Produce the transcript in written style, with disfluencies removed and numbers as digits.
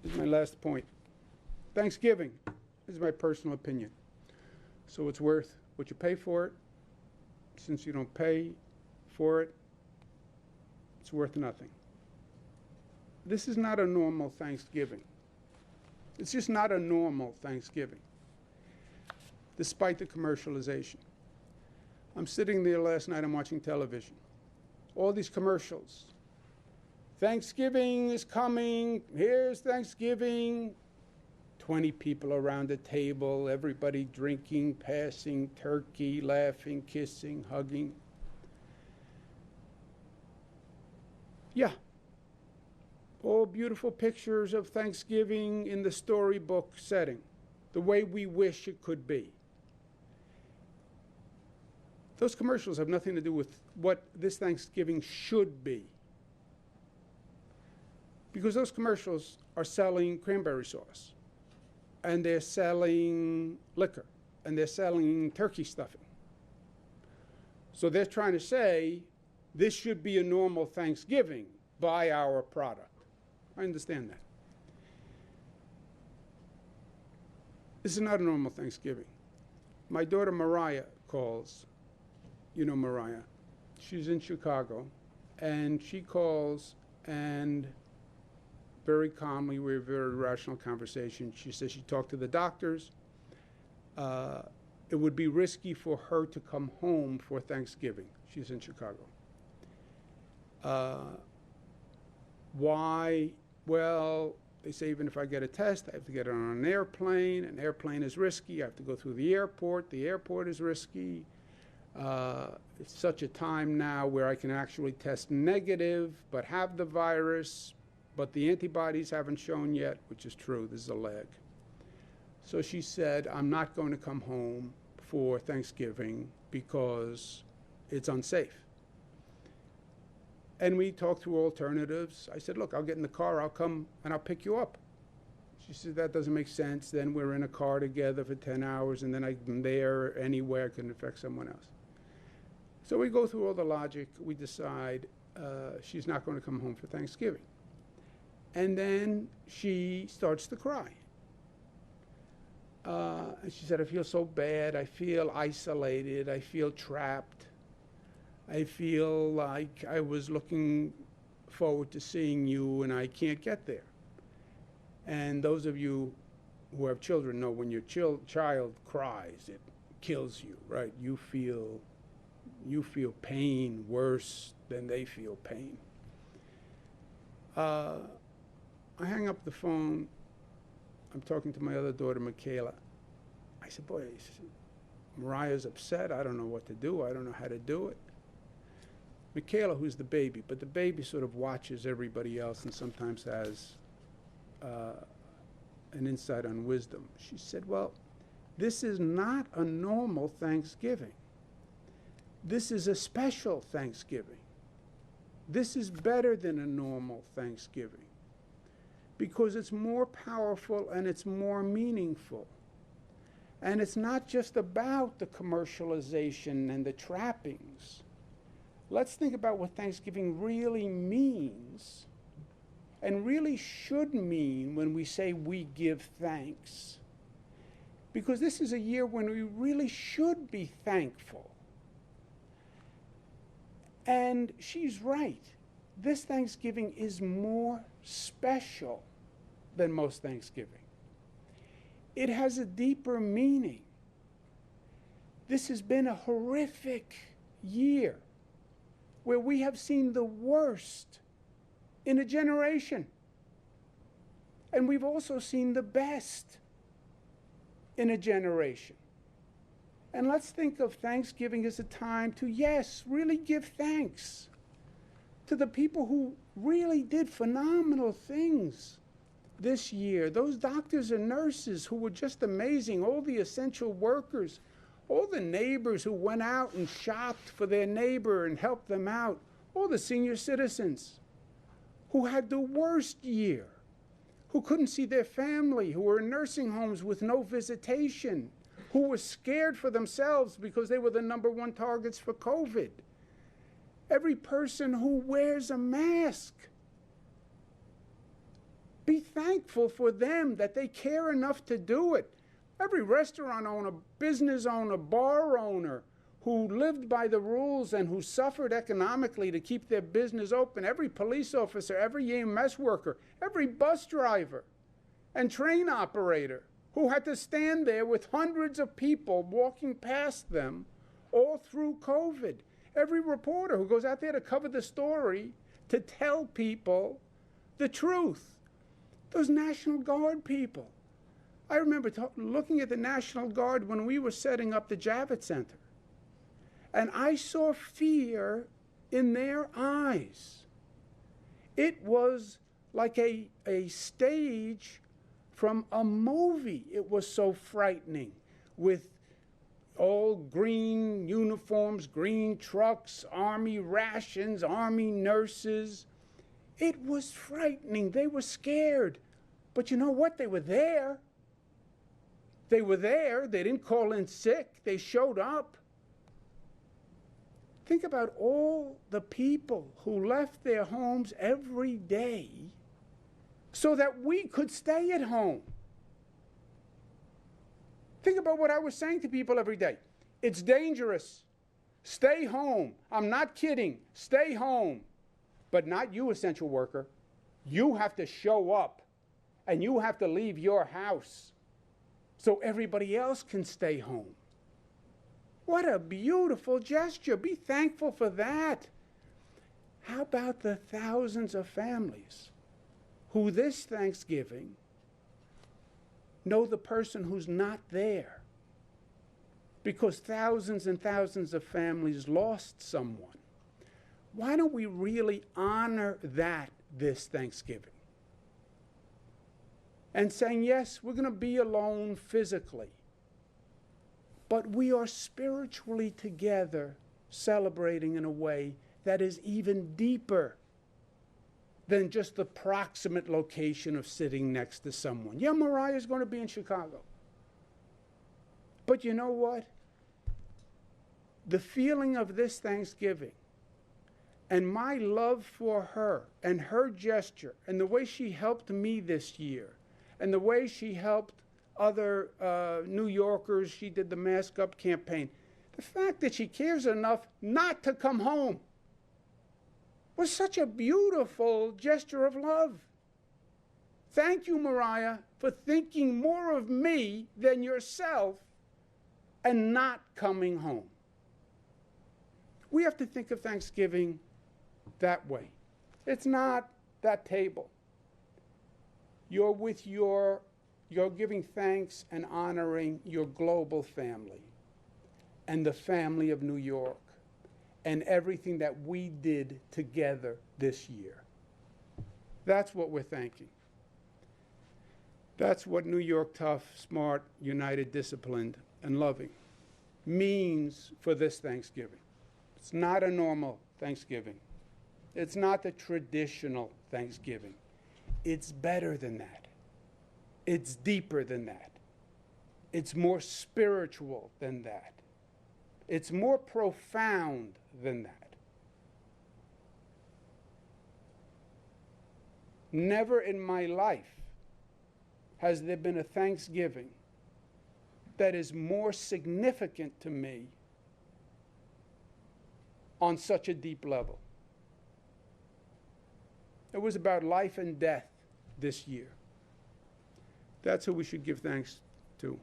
This is my last point. Thanksgiving is my personal opinion. So it's worth what you pay for it. Since you don't pay for it, it's worth nothing. This is not a normal Thanksgiving. It's just not a normal Thanksgiving, despite the commercialization. I'm sitting there last night, I'm watching television. All these commercials. Thanksgiving is coming. Here's Thanksgiving. 20 people around the table, everybody drinking, passing turkey, laughing, kissing, hugging. Yeah. All beautiful pictures of Thanksgiving in the storybook setting, the way we wish it could be. Those commercials have nothing to do with what this Thanksgiving should be. Because those commercials are selling cranberry sauce, and they're selling liquor, and they're selling turkey stuffing. So they're trying to say, this should be a normal Thanksgiving, buy our product. I understand that. This is not a normal Thanksgiving. My daughter Mariah calls. You know Mariah. She's in Chicago, and she calls, and very calmly, we have a very rational conversation. She says she talked to the doctors. It would be risky for her to come home for Thanksgiving. She's in Chicago. Why? Well, they say even if I get a test, I have to get it on an airplane. An airplane is risky. I have to go through the airport. The airport is risky. It's such a time now where I can actually test negative, but have the virus, but the antibodies haven't shown yet, which is true. This is a lag. So she said, I'm not going to come home for Thanksgiving because it's unsafe. And we talked through alternatives. I said, look, I'll get in the car, I'll come and I'll pick you up. She said, that doesn't make sense. Then we're in a car together for 10 hours, and then I'm there anywhere, I can infect someone else. So we go through all the logic. We decide she's not going to come home for Thanksgiving. And then she starts to cry. And she said, I feel so bad. I feel isolated. I feel trapped. I feel like I was looking forward to seeing you and I can't get there. And those of you who have children know when your child cries, it kills you, right? You feel pain worse than they feel pain. I hang up the phone. I'm talking to my other daughter, Michaela. I said, boy, Mariah's upset. I don't know what to do. I don't know how to do it. Michaela, who's the baby, but the baby sort of watches everybody else and sometimes has an insight on wisdom. She said, well, this is not a normal Thanksgiving. This is a special Thanksgiving. This is better than a normal Thanksgiving because it's more powerful and it's more meaningful. And it's not just about the commercialization and the trappings. Let's think about what Thanksgiving really means and really should mean when we say we give thanks. Because this is a year when we really should be thankful. And she's right. This Thanksgiving is more special than most Thanksgiving. It has a deeper meaning. This has been a horrific year where we have seen the worst in a generation. And we've also seen the best in a generation. And let's think of Thanksgiving as a time to, yes, really give thanks to the people who really did phenomenal things this year. Those doctors and nurses who were just amazing, all the essential workers, all the neighbors who went out and shopped for their neighbor and helped them out, all the senior citizens who had the worst year, who couldn't see their family, who were in nursing homes with no visitation, who were scared for themselves because they were the #1 targets for COVID. Every person who wears a mask. Be thankful thankful for them that they care enough to do it. Every restaurant owner, business owner, bar owner who lived by the rules and who suffered economically to keep their business open, every police officer, every EMS worker, every bus driver and train operator who had to stand there with hundreds of people walking past them all through COVID. Every reporter who goes out there to cover the story, to tell people the truth. Those National Guard people. I remember looking at the National Guard when we were setting up the Javits Center. And I saw fear in their eyes. It was like a stage from a movie. It was so frightening, with all green uniforms, green trucks, Army rations, Army nurses. It was frightening. They were scared. But you know what? They were there. They were there. They didn't call in sick. They showed up. Think about all the people who left their homes every day so that we could stay at home. Think about what I was saying to people every day. It's dangerous. Stay home. I'm not kidding. Stay home. But not you, essential worker. You have to show up, and you have to leave your house so everybody else can stay home. What a beautiful gesture. Be thankful for that. How about the thousands of families who this Thanksgiving know the person who's not there? Because thousands and thousands of families lost someone. Why don't we really honor that this Thanksgiving? And saying, yes, we're going to be alone physically, but we are spiritually together, celebrating in a way that is even deeper than just the proximate location of sitting next to someone. Yeah, Mariah's going to be in Chicago. But you know what? The feeling of this Thanksgiving and my love for her and her gesture and the way she helped me this year and the way she helped other New Yorkers, she did the Mask Up campaign. The fact that she cares enough not to come home was such a beautiful gesture of love. Thank you, Mariah, for thinking more of me than yourself and not coming home. We have to think of Thanksgiving that way. It's not that table. You're giving thanks and honoring your global family and the family of New York and everything that we did together this year. That's what we're thanking. That's what New York tough, smart, united, disciplined, and loving means for this Thanksgiving. It's not a normal Thanksgiving. It's not the traditional Thanksgiving. It's better than that. It's deeper than that. It's more spiritual than that. It's more profound than that. Never in my life has there been a Thanksgiving that is more significant to me on such a deep level. It was about life and death this year. That's who we should give thanks to.